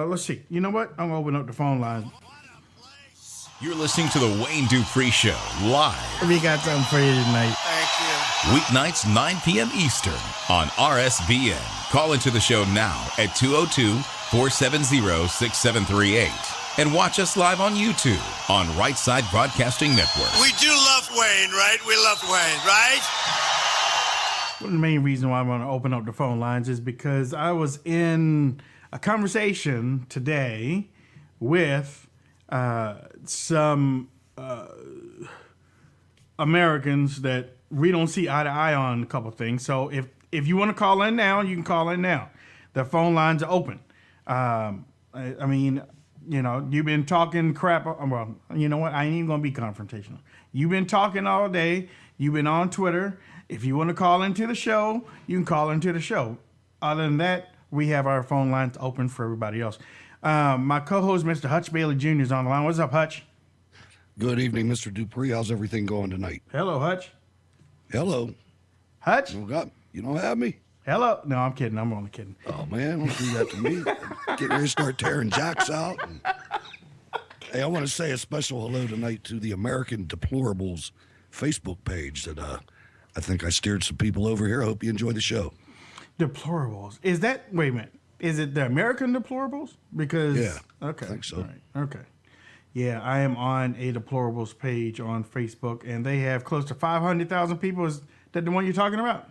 let's see. You know what? I'm going to open up the phone lines. You're listening to the Wayne Dupree Show live. We got something for you tonight. Thank you. Weeknights, 9 p.m. Eastern on RSBN. Call into the show now at 202-470-6738. And watch us live on YouTube on Right Side Broadcasting Network. We do love Wayne, right? We love Wayne, right? One of the main reasons why I want to open up the phone lines is because I was in a conversation today with some Americans that we don't see eye to eye on a couple things. So if you want to call in now, you can call in now. The phone lines are open. I mean, you know, you've been talking crap. Well, you know what? I ain't even going to be confrontational. You've been talking all day. You've been on Twitter. If you want to call into the show, you can call into the show. Other than that, we have our phone lines open for everybody else. My co-host, Mr. Hutch Bailey Jr. is on the line. What's up, Hutch? Good evening, Mr. Dupree. How's everything going tonight? Hello, Hutch. Hello. Hutch? You don't have me? Hello. No, I'm kidding. I'm only kidding. Oh, man, don't do that to me. Get ready to start tearing jacks out. Hey, I want to say a special hello tonight to the American Deplorables Facebook page that I think I steered some people over here. I hope you enjoy the show. Deplorables. Is that, wait a minute, is it the American Deplorables? Because, yeah, okay. I think so. All right. Okay. Yeah, I am on a Deplorables page on Facebook, and they have close to 500,000 people. Is that the one you're talking about?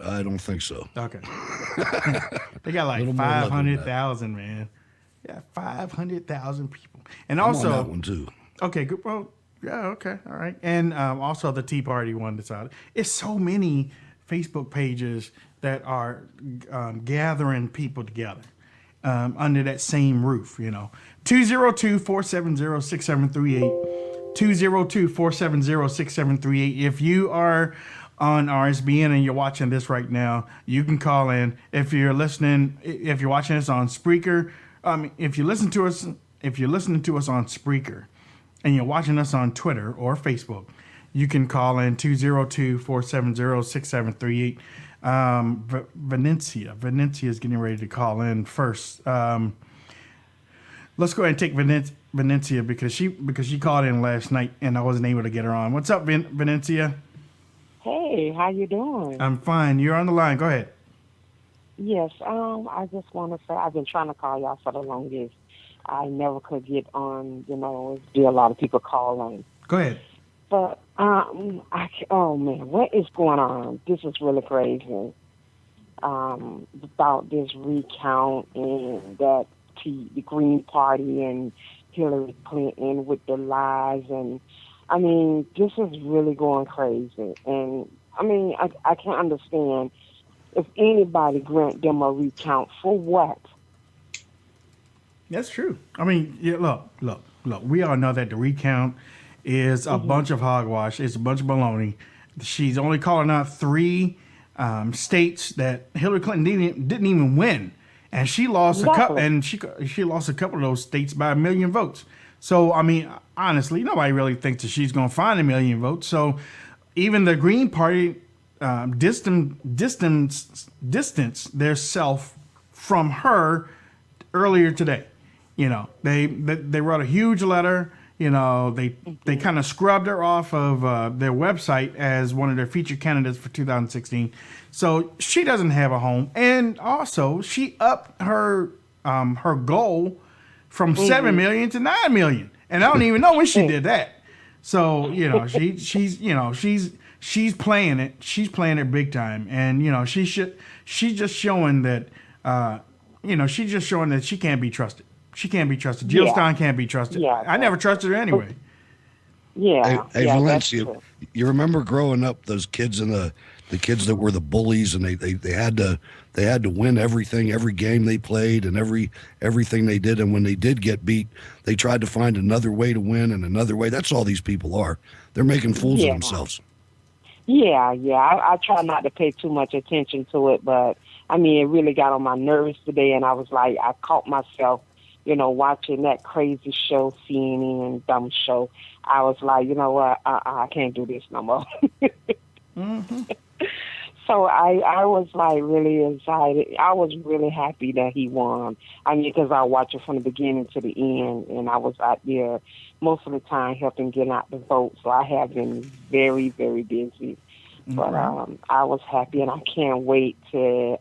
I don't think so. Okay. They got like 500,000, man. Yeah, 500,000 people. And also, I'm on that one too. Okay, good. Well, yeah, okay, all right. And also the Tea Party one decided. It's so many Facebook pages that are gathering people together under that same roof, you know. 202-470-6738. 202-470-6738. If you are on RSBN and you're watching this right now, you can call in. If you're listening, if you're watching this on Spreaker, if you're listening to us on Spreaker and you're watching us on Twitter or Facebook, you can call in 202-470-6738. Venetia is getting ready to call in first. Let's go ahead and take Venetia because she called in last night and I wasn't able to get her on. What's up, Venetia? Hey, how you doing? I'm fine. You're on the line. Go ahead. Yes, I just want to say I've been trying to call y'all for the longest. I never could get on, you know, a lot of people calling. Go ahead. But, oh man, what is going on? This is really crazy. About this recount and that the Green Party and Hillary Clinton with the lies, and I mean, this is really going crazy. And I mean, I can't understand if anybody grant them a recount for what. That's true. I mean, yeah, look. We all know that the recount is a bunch of hogwash. It's a bunch of baloney. She's only calling out 3 states that Hillary Clinton didn't even win, and she lost a couple. And she lost a couple of those states by 1 million votes. So I mean, honestly, nobody really thinks that she's going to find 1 million votes. So even the Green Party distance their self from her earlier today. You know, they wrote a huge letter. You know, they kind of scrubbed her off of their website as one of their featured candidates for 2016. So she doesn't have a home, and also she upped her goal from 7 million to 9 million, and I don't even know when she did that. So you know, she's playing it. She's playing it big time, and you know, she's just showing that she's just showing that she can't be trusted. She can't be trusted. Jill Stein can't be trusted. Yeah, I never trusted her anyway. Yeah. Hey, Valencia, you remember growing up, those kids and the kids that were the bullies, and they had to win everything, every game they played, and everything they did. And when they did get beat, they tried to find another way to win and another way. That's all these people are. They're making fools of themselves. Yeah. I try not to pay too much attention to it, but I mean, it really got on my nerves today, and I was like, I caught myself, you know, watching that crazy show, CNN dumb show. I was like, you know what, I can't do this no more. So So I was like really excited. I was really happy that he won. I mean, because I watched it from the beginning to the end, and I was out there most of the time helping get out the vote. So I have been very, very busy. But I was happy, and I can't wait to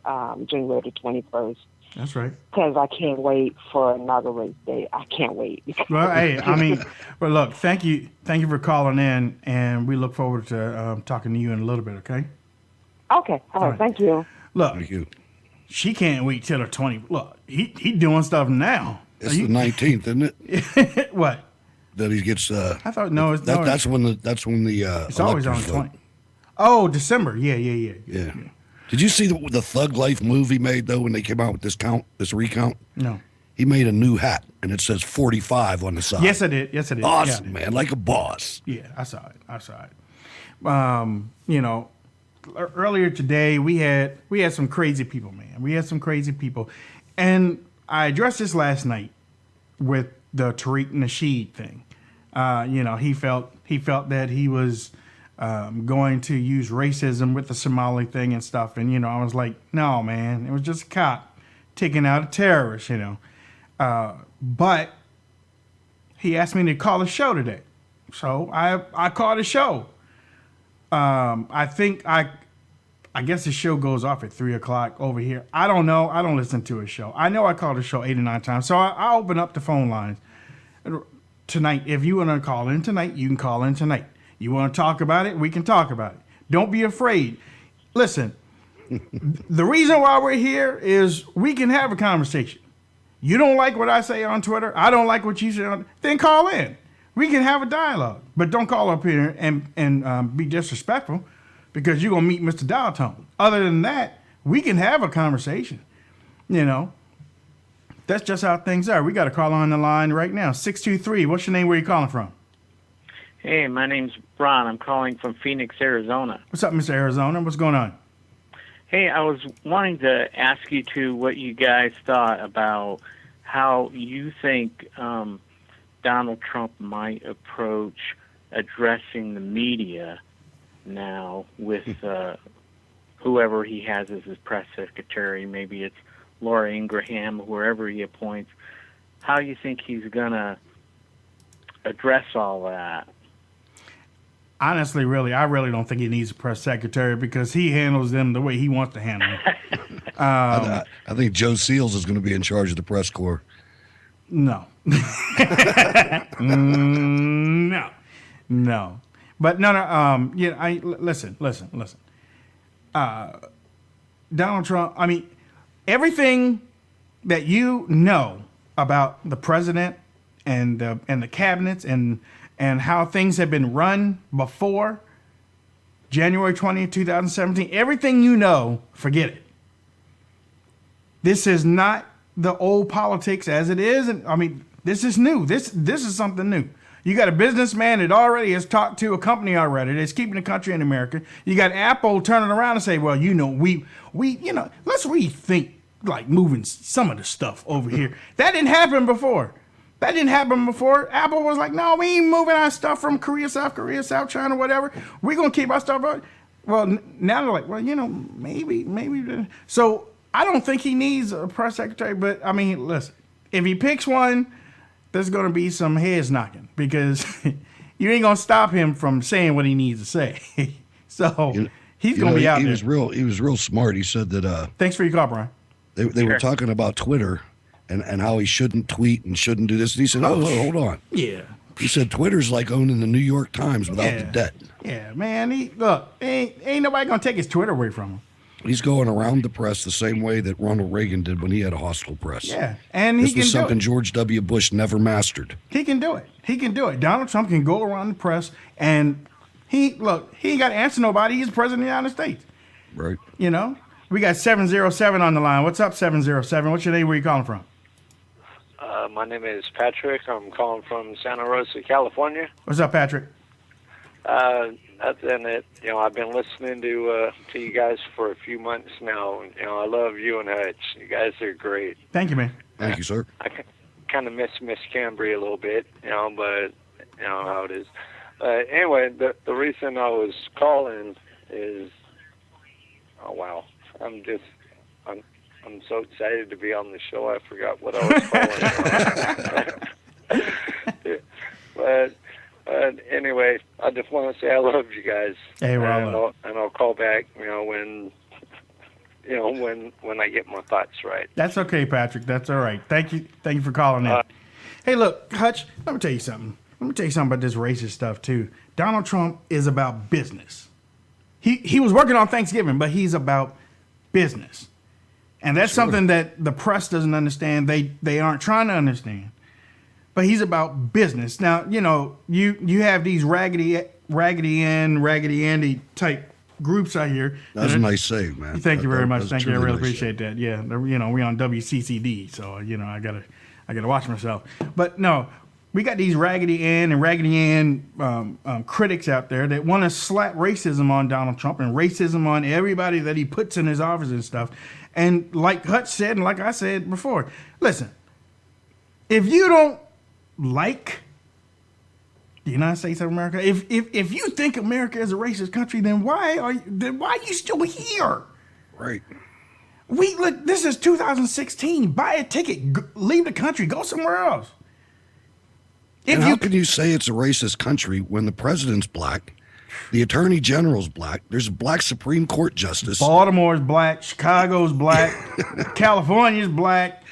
January the 21st. That's right. Because I can't wait for another race day. I can't wait. Well, hey, I mean, well, look, thank you for calling in, and we look forward to talking to you in a little bit. Okay. Okay. All right. Thank you. Look, Thank you. she can't wait till the 20. Look, he doing stuff now. It's the 19th, isn't it? What? That he gets. I thought no. It's no, that's when the. It's always on electors the vote. 20. Oh, December. Yeah. Yeah. Did you see the Thug Life movie made though when they came out with this recount? No. He made a new hat and it says 45 on the side. Yes, I did. Awesome, Yeah. man, like a boss. Yeah, I saw it. You know, earlier today we had some crazy people, man. We had some crazy people, and I addressed this last night with the Tariq Nasheed thing. You know, he felt that he was going to use racism with the Somali thing and stuff, and you know, I was like, no, man, it was just a cop taking out a terrorist, you know. But he asked me to call a show today, so I called a show. I think I guess the show goes off at 3:00 over here. I don't know. I don't listen to a show. I know I called the show 8 or 9 times, so I open up the phone lines tonight. If you want to call in tonight, you can call in tonight. You want to talk about it, we can talk about it. Don't be afraid. Listen, the reason why we're here is we can have a conversation. You don't like what I say on Twitter, I don't like what you say on, then call in. We can have a dialogue. But don't call up here and be disrespectful because you're going to meet Mr. Dial Tone. Other than that, we can have a conversation. You know, that's just how things are. We got a call on the line right now. 623, what's your name? Where are you calling from? Hey, my name's Ron. I'm calling from Phoenix, Arizona. What's up, Mr. Arizona? What's going on? Hey, I was wanting to ask you what you guys thought about how you think Donald Trump might approach addressing the media now with whoever he has as his press secretary. Maybe it's Laura Ingraham, whoever he appoints. How you think he's going to address all that? Honestly, I really don't think he needs a press secretary because he handles them the way he wants to handle them. I think Joe Seals is going to be in charge of the press corps. No. No. But no. Yeah, listen. Donald Trump, I mean, everything that you know about the president and the cabinets and how things have been run before January 20th, 2017, everything you know, forget it. This is not the old politics as it is. And I mean, this is new. This is something new. You got a businessman that already has talked to a company already that's keeping the country in America. You got Apple turning around and say, well, you know, we let's rethink like moving some of the stuff over here. That didn't happen before. Apple was like, no, we ain't moving our stuff from Korea, South China, whatever. We're going to keep our stuff out. Well, now they're like, well, you know, maybe. So I don't think he needs a press secretary, but I mean, listen, if he picks one, there's going to be some heads knocking because you ain't going to stop him from saying what he needs to say. So he's going to be out there. He was real smart. He said that. Thanks for your call, Brian. They were talking about Twitter and how he shouldn't tweet and shouldn't do this. And he said, oh, hold on. Yeah. He said Twitter's like owning the New York Times without the debt. Yeah, man. Ain't nobody going to take his Twitter away from him. He's going around the press the same way that Ronald Reagan did when he had a hostile press. Yeah, and this was something George W. Bush never mastered. He can do it. Donald Trump can go around the press, and he ain't got to answer nobody. He's the president of the United States. Right. You know? We got 707 on the line. What's up, 707? What's your name? Where you calling from? My name is Patrick. I'm calling from Santa Rosa, California. What's up, Patrick? Nothing. I've been listening to you guys for a few months now. I love you and Hutch. You guys are great. Thank you, man. Thank you, sir. I kind of miss Cambry a little bit, but how it is. Anyway, the reason I was calling is Oh wow, I'm so excited to be on the show. I forgot what I was calling. But anyway, I just want to say I love you guys. Hey, well, and I'll call back. When I get my thoughts right. That's okay, Patrick. That's all right. Thank you for calling in. Hey, look, Hutch, let me tell you something. Let me tell you something about this racist stuff, too. Donald Trump is about business. He was working on Thanksgiving, but he's about business. And that's something that the press doesn't understand. They aren't trying to understand. But he's about business. Now, you have these Raggedy Ann, Raggedy Andy type groups out here. That's a nice save, man. Thank you very much. Thank you. I really nice appreciate that. Yeah, we're on WCCD, so I gotta watch myself. But no, we got these Raggedy Ann and Raggedy Ann critics out there that want to slap racism on Donald Trump and racism on everybody that he puts in his office and stuff. And like Hutch said, and like I said before, listen, if you don't like the United States of America, if you think America is a racist country, then why are you still here? Right. Look, this is 2016. Buy a ticket, leave the country, go somewhere else. And how can you say it's a racist country when the president's black, the attorney general's black, there's a black Supreme Court justice? Baltimore's black, Chicago's black, California's black,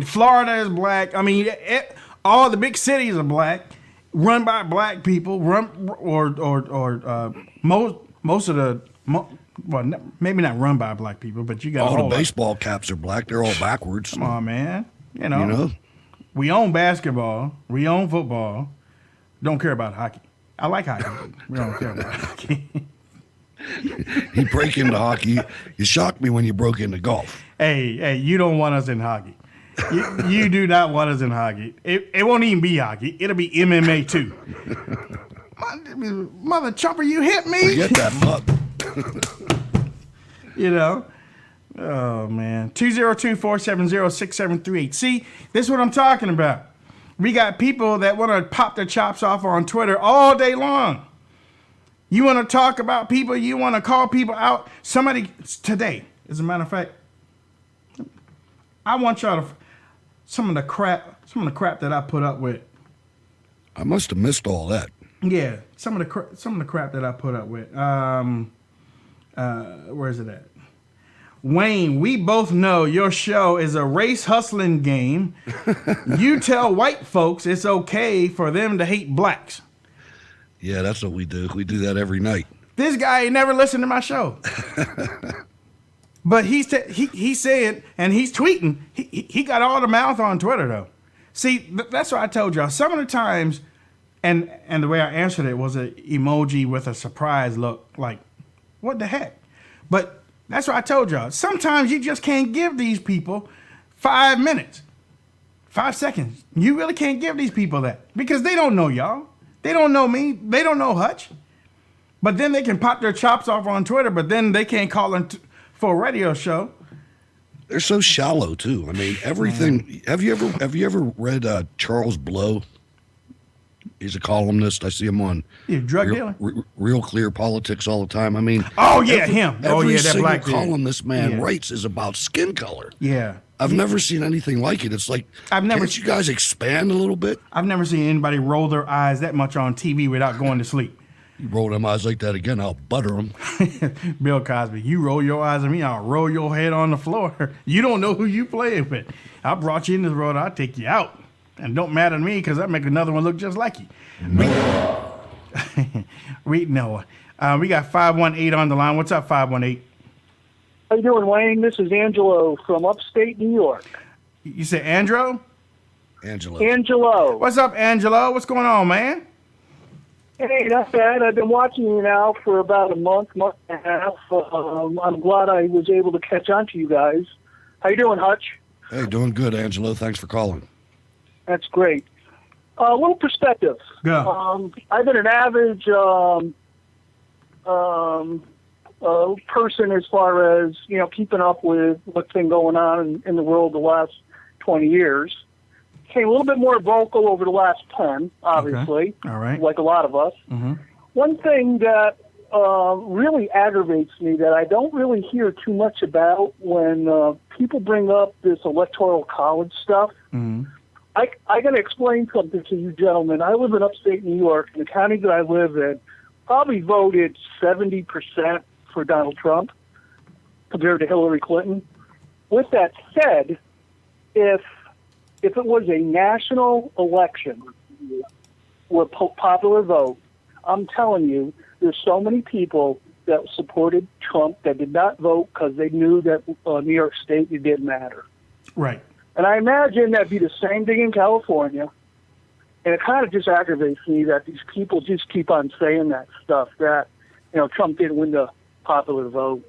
Florida is black. I mean, all the big cities are black, run by black people. Maybe not run by black people, but you got all the baseball caps are black. They're all backwards. Come on, man. We own basketball. We own football. Don't care about hockey. I like hockey. But we don't care about hockey. You break into hockey. You shocked me when you broke into golf. Hey, you don't want us in hockey. You do not want us in hockey. It won't even be hockey. It'll be MMA too. Mother Chopper, you hit me. Forget that fuck. Oh, man. 202-470-6738. See, this is what I'm talking about. We got people that want to pop their chops off on Twitter all day long. You want to talk about people. You want to call people out. Somebody today, as a matter of fact, I want y'all to some of the crap that I put up with. I must have missed all that. Yeah, some of the crap that I put up with. Where is it at? Wayne, we both know your show is a race hustling game. You tell white folks it's okay for them to hate blacks. Yeah, that's what we do. We do that every night. This guy ain't never listened to my show. But he's saying, and he's tweeting, he got all the mouth on Twitter, though. See, that's what I told y'all. Some of the times, and the way I answered it was an emoji with a surprise look, like, what the heck? But that's what I told y'all. Sometimes you just can't give these people 5 minutes, 5 seconds. You really can't give these people that because they don't know y'all. They don't know me. They don't know Hutch. But then they can pop their chops off on Twitter, but then they can't call in for a radio show. They're so shallow too. I mean, everything. Have you ever read Charles Blow? He's a columnist. I see him on drug dealer. Real Clear Politics all the time. I mean, him. Every that single black column this man writes is about skin color. Yeah. I've never seen anything like it. It's like, can't you guys expand a little bit? I've never seen anybody roll their eyes that much on TV without going to sleep. You roll them eyes like that again, I'll butter them. Bill Cosby, you roll your eyes at me, I'll roll your head on the floor. You don't know who you playing with. I brought you in this world, I'll take you out. And don't matter to me because I make another one look just like you. We got 518 on the line. What's up, 518? How you doing, Wayne? This is Angelo from upstate New York. You say Andro? Angelo. What's up, Angelo? What's going on, man? Hey, not bad. I've been watching you now for about a month and a half. I'm glad I was able to catch on to you guys. How you doing, Hutch? Hey, doing good, Angelo. Thanks for calling. That's great. A little perspective. Go. I've been an average person as far as, keeping up with what's been going on in the world the last 20 years. Became a little bit more vocal over the last 10, obviously. Okay. All right. Like a lot of us. Mm-hmm. One thing that really aggravates me that I don't really hear too much about when people bring up this electoral college stuff. Mm-hmm. I got to explain something to you gentlemen. I live in upstate New York, and the county that I live in probably voted 70% for Donald Trump compared to Hillary Clinton. With that said, if it was a national election with popular vote, I'm telling you, there's so many people that supported Trump that did not vote because they knew that New York State, it didn't matter. Right. And I imagine that'd be the same thing in California. And it kind of just aggravates me that these people just keep on saying that stuff, that, Trump didn't win the popular vote.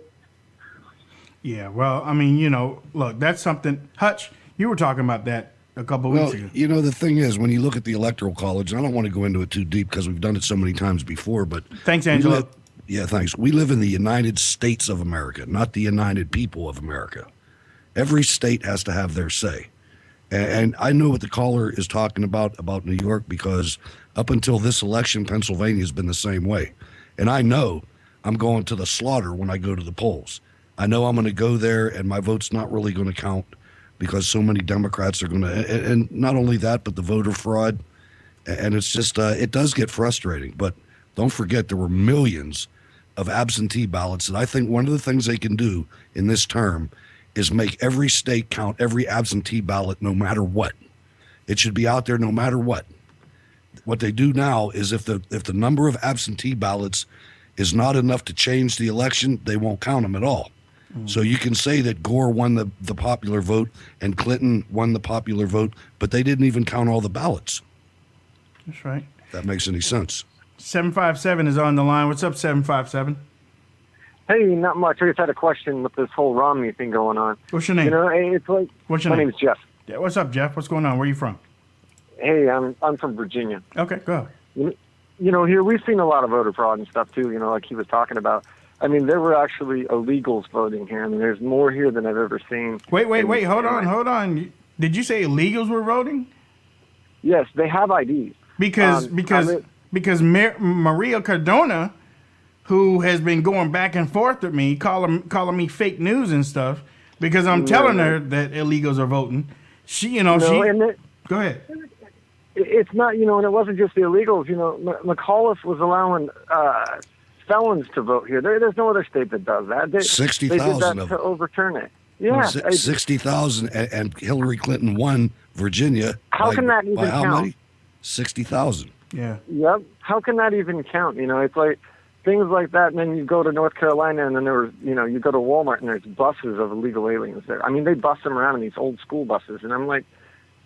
Yeah, well, I mean, look, that's something. Hutch, you were talking about that a couple weeks ago. The thing is, when you look at the Electoral College, and I don't want to go into it too deep because we've done it so many times before, but... Thanks, Angela. Thanks. We live in the United States of America, not the United People of America. Every state has to have their say. And I know what the caller is talking about New York, because up until this election, Pennsylvania has been the same way. And I know I'm going to the slaughter when I go to the polls. I know I'm going to go there and my vote's not really going to count because so many Democrats are going to, and not only that, but the voter fraud. And it's just, it does get frustrating. But don't forget, there were millions of absentee ballots. And I think one of the things they can do in this term is make every state count every absentee ballot no matter what. It should be out there no matter what. What they do now is if the number of absentee ballots is not enough to change the election, they won't count them at all. So you can say that Gore won the popular vote and Clinton won the popular vote, but they didn't even count all the ballots. That's right. If that makes any sense. 757 is on the line. What's up, 757? Hey, not much. I just had a question with this whole Romney thing going on. What's your name? It's like... What's your my name? name is Jeff. Yeah, what's up, Jeff? What's going on? Where are you from? Hey, I'm from Virginia. Okay, go ahead. Here we've seen a lot of voter fraud and stuff too, like he was talking about. I mean, there were actually illegals voting here. I mean, there's more here than I've ever seen. Wait, hold on. Did you say illegals were voting? Yes, they have IDs. Because Maria Cardona, who has been going back and forth with me, calling me fake news and stuff, because I'm telling her that illegals are voting. Go ahead. It's not, and it wasn't just the illegals. McAuliffe was allowing felons to vote here. There's no other state that does that. 60,000 of them. to overturn it. Yeah. 60,000, and Hillary Clinton won Virginia. How can that even how count? many? 60,000. Yeah. Yep. How can that even count? It's like things like that, and then you go to North Carolina, and then there was, you go to Walmart, and there's buses of illegal aliens there. I mean, they bus them around in these old school buses, and I'm like,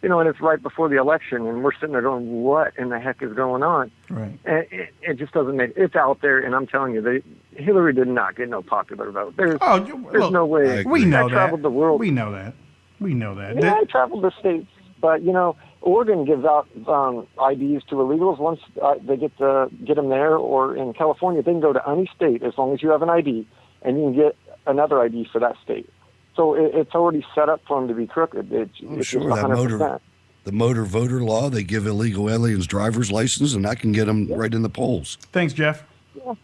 and it's right before the election, and we're sitting there going, what in the heck is going on? Right. And it just doesn't make, it's out there, and I'm telling you, Hillary did not get no popular vote. There's no way. We know I traveled the world. We know that. Yeah, I traveled the states, but, Oregon gives out IDs to illegals once they get them there, or in California, they can go to any state as long as you have an ID, and you can get another ID for that state. So it's already set up for them to be crooked. It's Sure, 100%. the motor voter law, they give illegal aliens driver's license, and that can get them right in the polls. Thanks, Jeff. Yeah.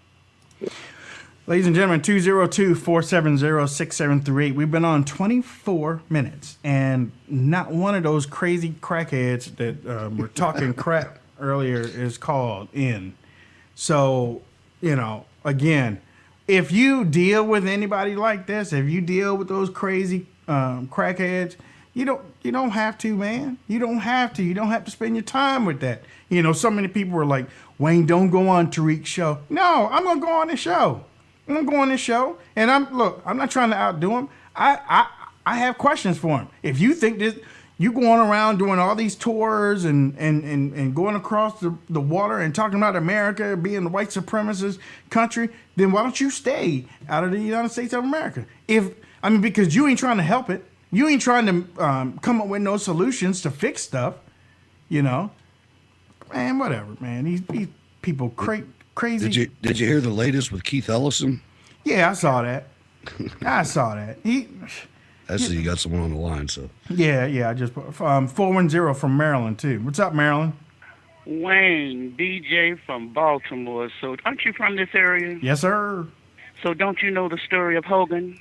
Ladies and gentlemen, 202-470-6738. We've been on 24 minutes, and not one of those crazy crackheads that were talking crap earlier is called in. So, again, if you deal with anybody like this, if you deal with those crazy crackheads, you don't have to, man. You don't have to. You don't have to spend your time with that. So many people were like, Wayne, don't go on Tariq's show. No, I'm gonna go on this show. I'm gonna go on this show, and I'm not trying to outdo him. I have questions for him. If you think this, you going around doing all these tours and going across the water and talking about America being the white supremacist country, then why don't you stay out of the United States of America? Because you ain't trying to help it. You ain't trying to come up with no solutions to fix stuff. Man, whatever, man. These people crazy. Did you hear the latest with Keith Ellison? Yeah, I saw that. I see you got someone on the line, so. Yeah, I just 410 from Maryland too. What's up, Maryland? Wayne, DJ from Baltimore. So, aren't you from this area? Yes, sir. So, don't you know the story of Hogan?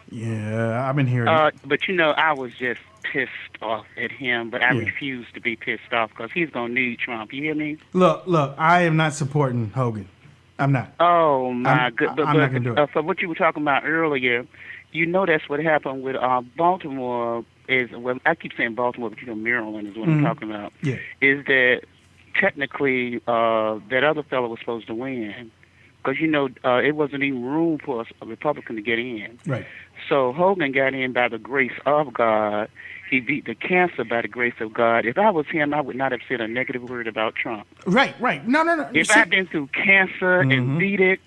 Yeah, I've been hearing it. But I was just pissed off at him, but I refuse to be pissed off because he's going to need Trump. You hear me? Look, I am not supporting Hogan. I'm not. Oh, my God. I'm not going to do it. For what you were talking about earlier, you know that's what happened with Baltimore well, I keep saying Baltimore, but Maryland is what I'm talking about. Yeah. Is that technically that other fellow was supposed to win because, it wasn't even room for a Republican to get in. Right. So Hogan got in by the grace of God. He beat the cancer by the grace of God. If I was him, I would not have said a negative word about Trump. Right. No. If I'd been through cancer and beat it,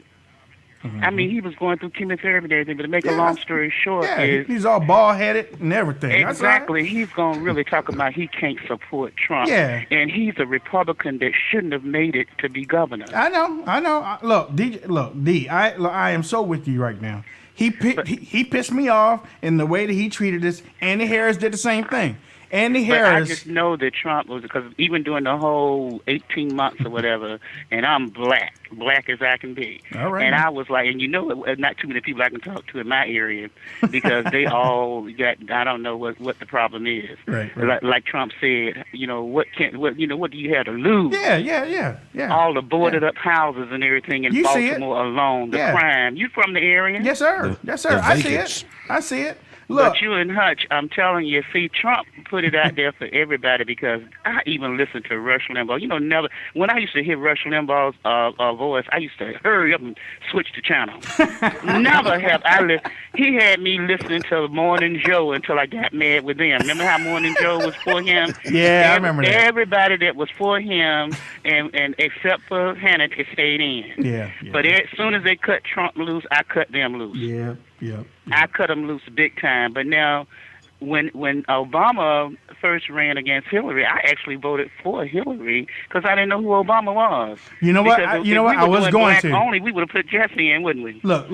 I mean, he was going through chemotherapy and everything, but to make a long story short he's all bald-headed and everything. Exactly. He's going to really talk about he can't support Trump. Yeah. And he's a Republican that shouldn't have made it to be governor. I know. Look, D, I am so with you right now. He pissed me off in the way that he treated us. Andy Harris did the same thing. Andy Harris. I just know that Trump was, because even during the whole 18 months or whatever, and I'm black as I can be. All right. And I was like, and not too many people I can talk to in my area because they all got, I don't know what the problem is. Right. Like Trump said, what do you have to lose? Yeah. All the boarded up houses and everything in Baltimore alone, the crime. You from the area? Yes, sir. I see it. Look. But you and Hutch, I'm telling you, see, Trump put it out there for everybody because I even listened to Rush Limbaugh. When I used to hear Rush Limbaugh's voice, I used to hurry up and switch the channel. Never have I he had me listening to Morning Joe until I got mad with them. Remember how Morning Joe was for him? Yeah, I remember that. Everybody that was for him, and except for Hannity, stayed in. Yeah. But as soon as they cut Trump loose, I cut them loose. Yeah. I cut them loose big time. But now, when Obama first ran against Hillary, I actually voted for Hillary because I didn't know who Obama was. You know what? I was going to. Only we would have put Jesse in, wouldn't we? Look.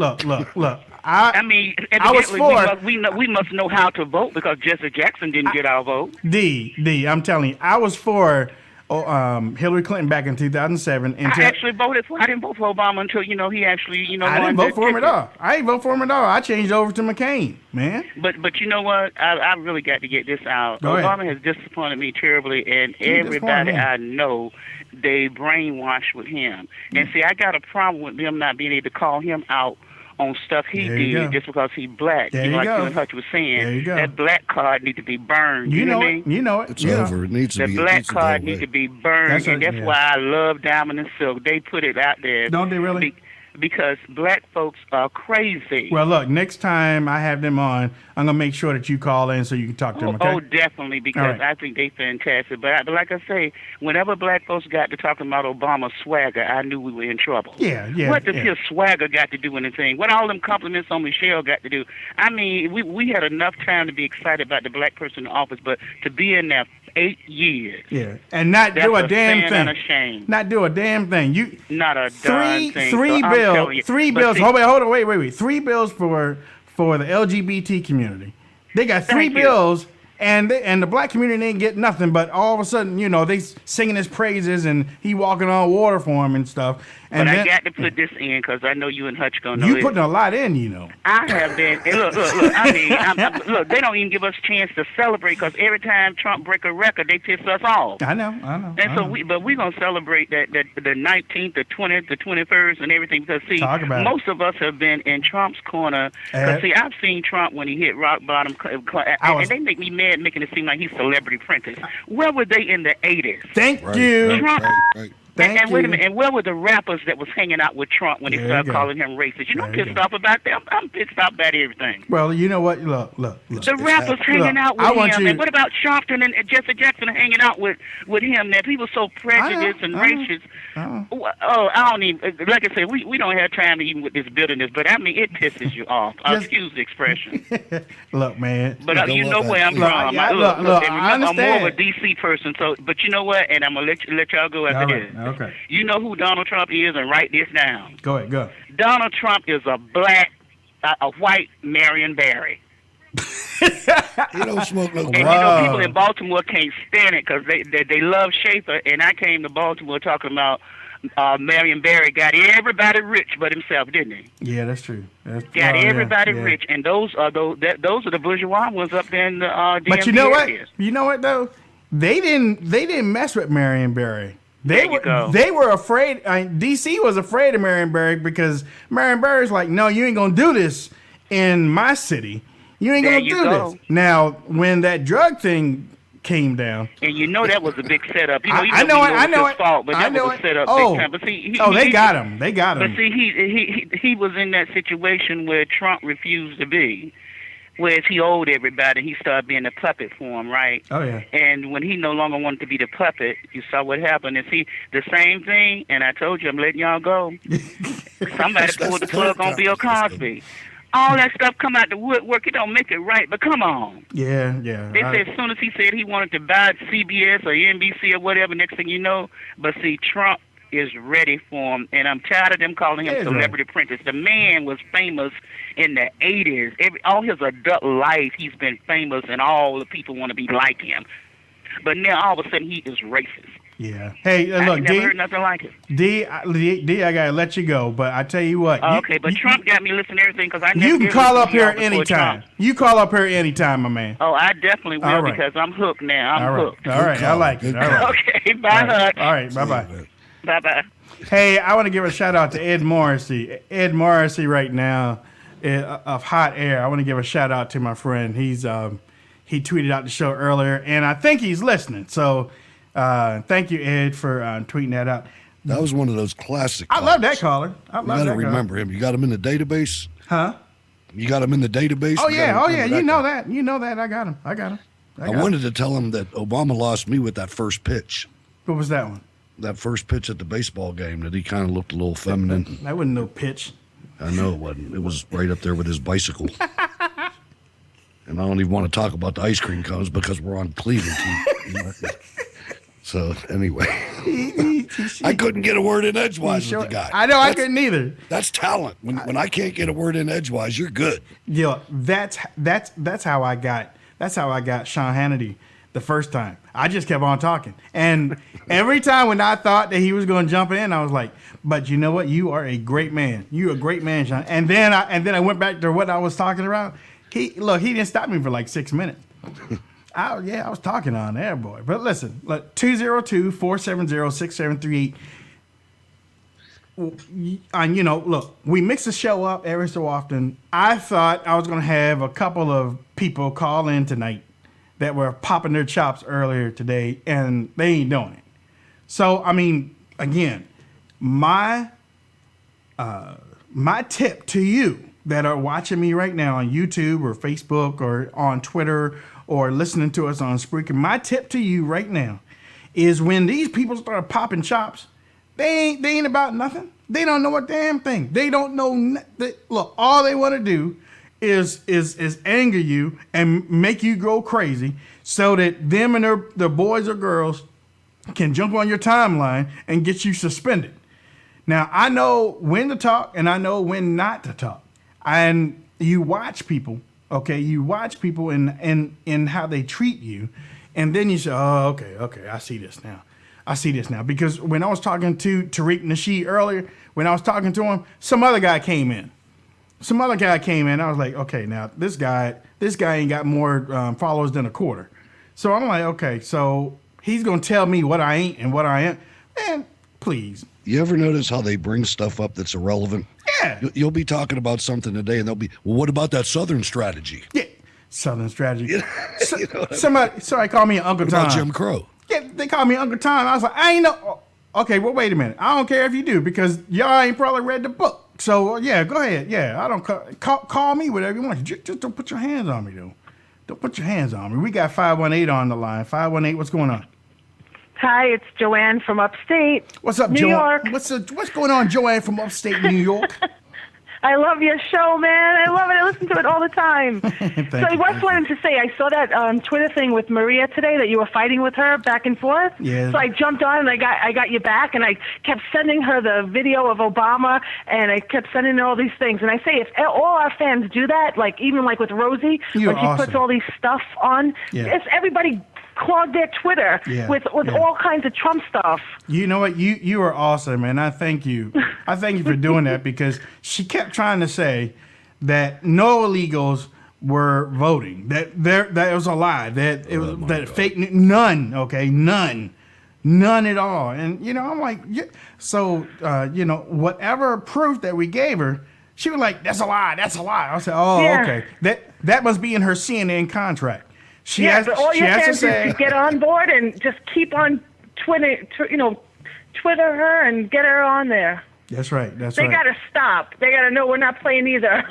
I mean, I was for. We must know how to vote because Jesse Jackson didn't get our vote. D, I'm telling you, I was for Hillary Clinton back in 2007. I actually voted for. I didn't vote for Obama until he actually I didn't vote for him at all. I didn't vote for him at all. I changed over to McCain, man. But you know what? I really got to get this out. Obama has disappointed me terribly, and everybody I know, they brainwashed with him. And see, I got a problem with them not being able to call him out on stuff he did just because he's black. Like you and Hutch was saying, that black card needs to be burned. You know what I mean? You know it. It's over. It needs to be. The black card needs to be burned, that's why I love Diamond and Silk. They put it out there. Don't they really? Because black folks are crazy. Well, look, next time I have them on, I'm going to make sure that you call in so you can talk to them, okay? Oh, definitely, because I think they fantastic. But like I say, whenever black folks got to talking about Obama's swagger, I knew we were in trouble. Yeah. What does his swagger got to do with anything? What all them compliments on Michelle got to do? I mean, we had enough time to be excited about the black person in office, but to be in there 8 years. Yeah, and not do a damn thing. And a shame. Not do a damn thing. Not a darn thing. Three bills. Hold on, wait. 3 bills for the LGBT community. They got 3 bills, and the black community didn't get nothing. But all of a sudden, they singing his praises, and he walking on water for him and stuff. And I got to put this in because I know you and Hutch gonna know you putting a lot in, I have been. And look. I mean, look. They don't even give us a chance to celebrate because every time Trump break a record, they piss us off. I know. And so we're gonna celebrate that the 19th, the 20th, the 21st, and everything because most of us have been in Trump's corner. Because I've seen Trump when he hit rock bottom, and they make me mad, making it seem like he's celebrity apprentice. Where were they in the 80s? Thank you. Trump. Right. And wait a minute, and where were the rappers that was hanging out with Trump when they started calling him racist? I'm pissed off about them. I'm pissed off about everything. Well, you know what? Look. The rappers hanging out with him. And what about Sharpton and Jesse Jackson hanging out with him? That people so prejudiced and racist. I don't even, like I said, we don't have time to even with this bitterness, but I mean, it pisses you off. Excuse the expression. Look, man. But you know where I'm from. I'm more of a D.C. person, but you know what? And I'm going to let y'all go after this. Okay. You know who Donald Trump is, and write this down. Go ahead, go. Donald Trump is a white Marion Barry. He don't smoke no And crack. people in Baltimore can't stand it because they love Schaefer. And I came to Baltimore talking about Marion Barry got everybody rich but himself, didn't he? Yeah, that's true. Got everybody rich, and those are the bourgeois ones up there in the DMV But you know what? areas. You know what though? They didn't mess with Marion Barry. They were afraid. DC was afraid of Marion Barry because Marion Barry's like, no, you ain't gonna do this in my city. You ain't gonna do this. Now, when that drug thing came down, and that was a big setup. I know it. Fault, but that was a setup big time. But see, they got him. They got him. But see, he was in that situation where Trump refused to be, whereas he owed everybody. He started being a puppet for him, right? Oh yeah. And when he no longer wanted to be the puppet, you saw what happened. And see, the same thing. And I told you, I'm letting y'all go. Somebody pulled the plug on Bill Cosby. All that stuff come out the woodwork. It don't make it right, but come on. Yeah. They said as soon as he said he wanted to buy CBS or NBC or whatever, next thing you know. But see, Trump is ready for him, and I'm tired of them calling him Celebrity Apprentice. The man was famous in the 80s. All his adult life, he's been famous, and all the people want to be like him. But now all of a sudden, he is racist. Yeah. Hey, look, I never heard nothing like it. D, I gotta let you go, but I tell you what. Okay, but Trump got me listening to everything because I never You can did call listen up to y'all here before anytime. Trump. You call up here anytime, my man. Oh, I definitely will All right. because I'm hooked now. I'm hooked. All right, I like it. All right. Okay, bye, Hutch. All right, bye-bye. Bye-bye. Hey, I want to give a shout out to Ed Morrissey. Ed Morrissey right now of Hot Air. I want to give a shout out to my friend. He tweeted out the show earlier, and I think he's listening. So thank you, Ed, for tweeting that out. That was one of those classic. I love that caller. You got to remember him. You got him in the database? Huh? You got him in the database? Oh, yeah. You know that. You know that. I got him. I wanted to tell him that Obama lost me with that first pitch. What was that one? That first pitch at the baseball game that he kind of looked a little feminine. That wasn't no pitch. I know it wasn't. It was right up there with his bicycle. And I don't even want to talk about the ice cream cones because we're on Cleveland TV. So anyway, I couldn't get a word in edgewise with the guy. I know I couldn't either. That's talent. When I can't get a word in edgewise, you're good. Yeah, that's how I got Sean Hannity the first time. I just kept on talking, and every time when I thought that he was going to jump in, I was like, "But you know what? You are a great man. You're a great man, Sean." And then I went back to what I was talking about. He didn't stop me for like 6 minutes. I was talking on there, boy. But listen, 202-470-6738. And look, we mix the show up every so often. I thought I was going to have a couple of people call in tonight that were popping their chops earlier today, and they ain't doing it. So, I mean, again, my tip to you that are watching me right now on YouTube or Facebook or on Twitter or listening to us on Spreaker, my tip to you right now is when these people start popping chops, they ain't about nothing. They don't know a damn thing. They don't know. Look, all they want to do is anger you and make you go crazy so that them and their boys or girls can jump on your timeline and get you suspended. Now, I know when to talk and I know when not to talk. And you watch people, okay? You watch people in how they treat you. And then you say, oh, okay, I see this now. Because when I was talking to Tariq Nasheed earlier, when I was talking to him, some other guy came in. I was like, okay, now this guy ain't got more followers than a quarter. So I'm like, okay, so he's going to tell me what I ain't and what I am. Man, please. You ever notice how they bring stuff up that's irrelevant? Yeah. You'll be talking about something today, and they'll be, well, what about that Southern strategy? Yeah, Southern strategy. Somebody called me Uncle Tom. About Jim Crow. Yeah, they called me Uncle Tom. I was like, I ain't know. Okay, well, wait a minute. I don't care if you do because y'all ain't probably read the book. So, yeah, go ahead. Yeah, I don't call me whatever you want. Just don't put your hands on me, though. Don't put your hands on me. We got 518 on the line. 518, what's going on? Hi, it's Joanne from upstate. What's up, New Joanne? York. What's going on, Joanne from upstate New York? I love your show, man. I love it. I listen to it all the time. So I was wanting to say, I saw that Twitter thing with Maria today that you were fighting with her back and forth. Yeah. So I jumped on and I got you back, and I kept sending her the video of Obama, and I kept sending her all these things. And I say, if all our fans do that, like even like with Rosie, You're when she puts awesome. all these stuff on, Yeah. it's everybody clogged their Twitter with all kinds of Trump stuff. You know what? You are awesome, and I thank you. I thank you for doing that, because she kept trying to say that no illegals were voting. That was a lie. That it was that fake. None. Okay, none at all. And I'm like, yeah. So whatever proof that we gave her, she was like, "That's a lie. That's a lie." I said, "Oh, Yeah. okay. That must be in her CNN contract." She has, but all she you has can to say, is get on board and just keep on Twitter her and get her on there. That's right. That's They right. gotta stop. They gotta know we're not playing either.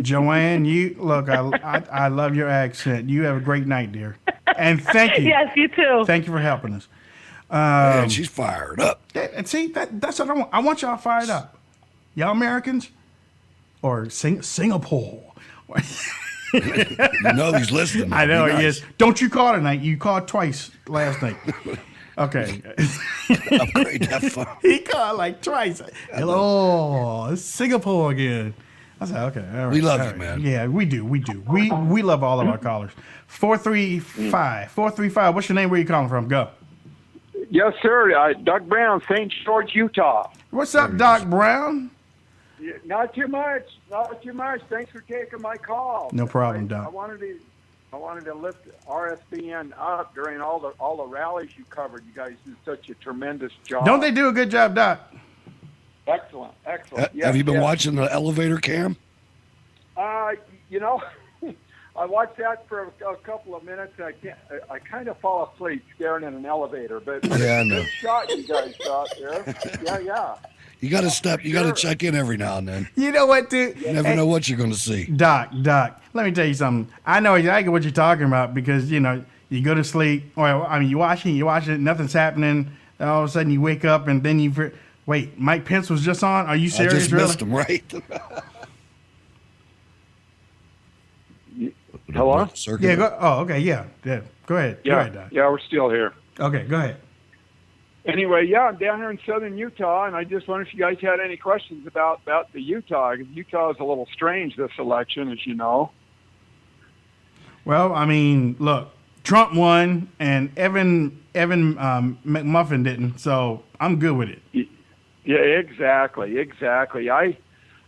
Joanne, you look. I love your accent. You have a great night, dear, and thank you. Yes, you too. Thank you for helping us. Man, she's fired up. And see, that's what I want. I want y'all fired up, y'all Americans, or Singapore. You know he's listening. I know Be he nice. is. Don't you call tonight? You called twice last night. Okay. Upgrade that phone. He called like twice. Hello, it's Singapore again. I said, okay, all right. We love all you, right. man. Yeah, we do. We love all of our callers. 435. What's your name? Where you calling from? Go. Yes, sir. Doug Brown, St. George, Utah. What's up, Doc Brown? Yeah, not too much. Thanks for taking my call. No problem, I Doc. wanted to lift RSBN up during all the rallies you covered. You guys did such a tremendous job. Don't they do a good job, Doc? Excellent. Yes, Have you been yes. watching the elevator cam? I watched that for a couple of minutes. I kind of fall asleep staring at an elevator, but Yeah, I know. good shot you guys got there. Yeah. You got to step. You got to check in every now and then. You know what, dude? You never know what you're going to see. Doc, let me tell you something. I know exactly what you're talking about, because, you go to sleep, or, you're watching it, nothing's happening. All of a sudden you wake up and then wait, Mike Pence was just on? Are you I serious, just really? missed him, right? Hello? Circuit. Yeah, okay, yeah. Go ahead. Go ahead, Doc. Yeah, we're still here. Okay, go ahead. Anyway, yeah, I'm down here in southern Utah, and I just wonder if you guys had any questions about the Utah. Utah is a little strange this election, as you know. Well, look, Trump won and Evan McMuffin didn't, so I'm good with it. Yeah, exactly. I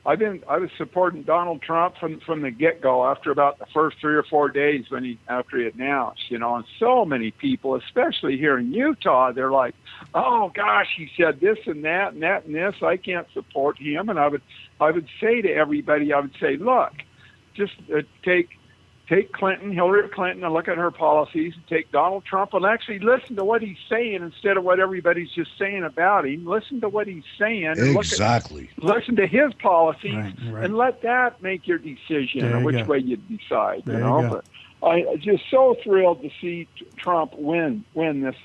was supporting Donald Trump from the get-go after about the first 3 or 4 days after he announced, and so many people, especially here in Utah, they're like, oh gosh, he said this and that and that and this, I can't support him. And I would say to everybody, look, just take Hillary Clinton, and look at her policies, and take Donald Trump and actually listen to what he's saying instead of what everybody's just saying about him. Listen to what he's saying. And Exactly. listen to his policies, Right. and let that make your decision There on you which go. way you decide. There you go. But I'm just so thrilled to see Trump win this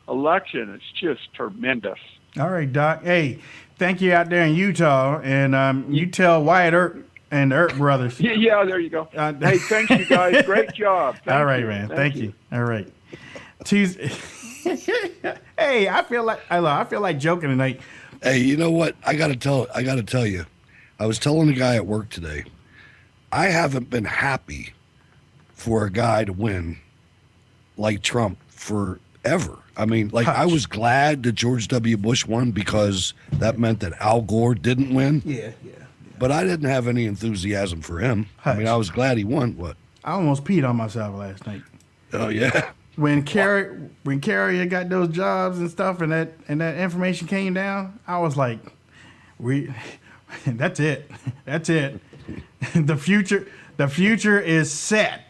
election. It's just tremendous. All right, Doc. Hey, thank you out there in Utah, and you tell Wyatt Earp and the Earp brothers. Yeah, there you go. Hey, thanks, you guys. Great job. All right, man. Thank you. All right. Tuesday. Hey, I feel like joking tonight. Hey, you know what? I got to tell you. I was telling a guy at work today, I haven't been happy for a guy to win like Trump forever. I was glad that George W. Bush won because that meant that Al Gore didn't win. Yeah. But I didn't have any enthusiasm for him. I was glad he won. What? I almost peed on myself last night. Oh yeah. When Carrier got those jobs and stuff, and that information came down, I was like, that's it. The future is set.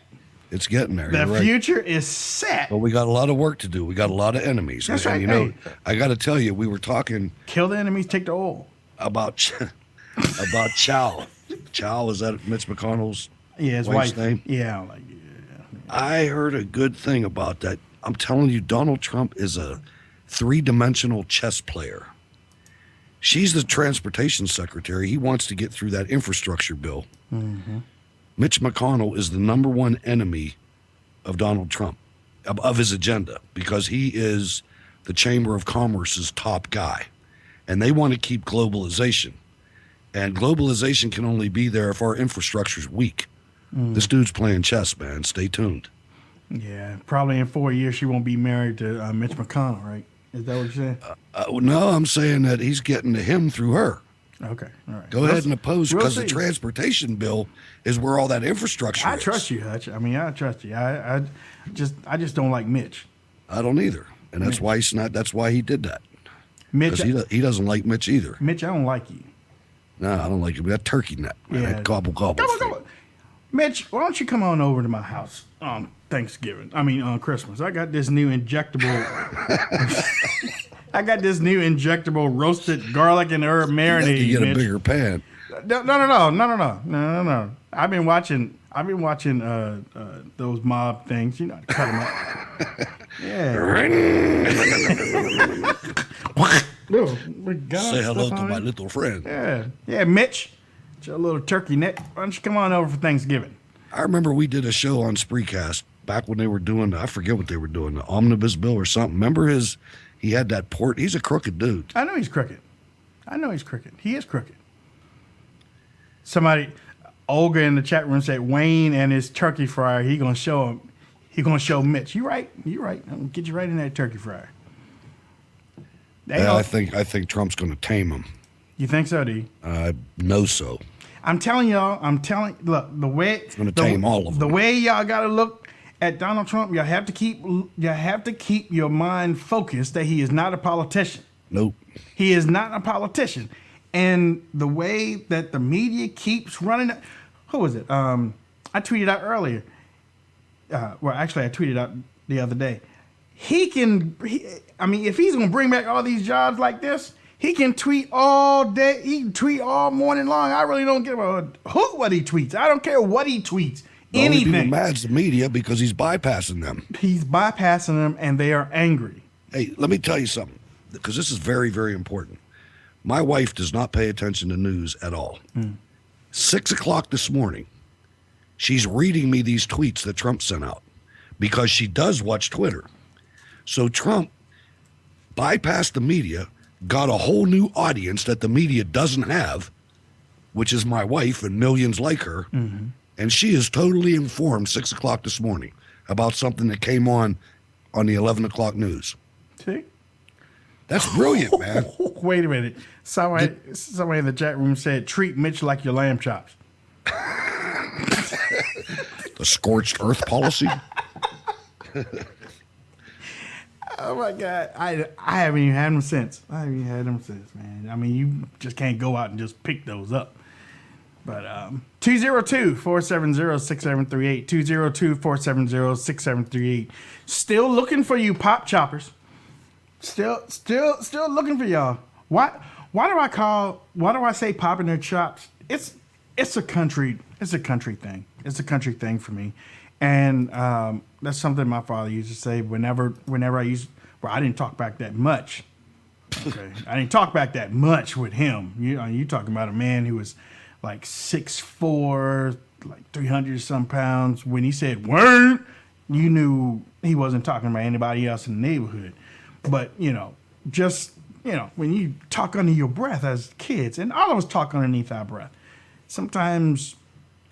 It's getting there. The You're right. future is set. But we got a lot of work to do. We got a lot of enemies. That's And, right. I got to tell you, we were talking Kill the enemies, take the oil. about Chow. Chow, is that Mitch McConnell's Yeah, his wife's wife. name? Yeah, I heard a good thing about that. I'm telling you, Donald Trump is a 3-dimensional chess player. She's the transportation secretary. He wants to get through that infrastructure bill. Mm-hmm. Mitch McConnell is the number one enemy of Donald Trump, of his agenda, because he is the Chamber of Commerce's top guy. And they want to keep globalization. And globalization can only be there if our infrastructure's weak. This dude's playing chess, man. Stay tuned. Yeah, probably in 4 years she won't be married to Mitch McConnell, right? Is that what you're saying? No, I'm saying that he's getting to him through her. Okay, all right. Go ahead and oppose, because the see. transportation bill is where all that infrastructure I is. trust you, Hutch. I mean, I trust you. I just don't like Mitch. I don't either, and that's why he's not. That's why he did that. Mitch, Because he doesn't like Mitch either. Mitch, I don't like you. No, I don't like him. That turkey neck, man. Yeah. That gobble gobble. Come on, thing. come on. Mitch, why don't you come on over to my house on Thanksgiving? I mean, on Christmas. I got this new injectable. I got this new injectable roasted garlic and herb marinade. You get a Mitch. bigger pan. No. I've been watching those mob things. You know, to cut them up. Yeah. Say hello to my little friend. Yeah, Mitch. It's your little turkey neck. Why don't you come on over for Thanksgiving? I remember we did a show on Spreecast back when they were doing, I forget what they were doing, the omnibus bill or something. Remember he had that port. He's a crooked dude. I know he's crooked. He is crooked. Somebody, Olga in the chat room said Wayne and his turkey fryer, he gonna show him. He gonna show Mitch. You right. I'm gonna get you right in that turkey fryer. Yeah, I think Trump's going to tame him. You think so, D? I know so. I'm telling y'all. Look, the way It's going to tame all of them. The way y'all gotta look at Donald Trump, y'all have to keep your mind focused that he is not a politician. Nope. He is not a politician. And the way that the media keeps running, who was it? I tweeted out earlier. Well, actually, I tweeted out the other day. If he's going to bring back all these jobs like this, he can tweet all day. He can tweet all morning long. I really don't give a hoot what he tweets. I don't care what he tweets. The only Anything. people mad's the media because he's bypassing them. He's bypassing them, and they are angry. Hey, let me tell you something, because this is very, very important. My wife does not pay attention to news at all. 6 o'clock this morning, she's reading me these tweets that Trump sent out because she does watch Twitter. So Trump bypassed the media, got a whole new audience that the media doesn't have, which is my wife and millions like her. Mm-hmm. And she is totally informed 6 o'clock this morning about something that came on the 11 o'clock news. See? That's brilliant, man. Wait a minute. Somebody in the chat room said, treat Mitch like your lamb chops. The scorched earth policy? Oh, my God. I haven't even had them since. Man. I mean, you just can't go out and just pick those up. But 202-470-6738, 202-470-6738. Still looking for you, pop choppers. Still looking for y'all. Why do I say popping their chops? It's a country thing. It's a country thing for me. And that's something my father used to say whenever I didn't talk back that much. Okay. I didn't talk back that much with him. You talking about a man who was like 6'4", like 300 some pounds. When he said word, you knew he wasn't talking about anybody else in the neighborhood. But, when you talk under your breath as kids, and all of us talk underneath our breath, sometimes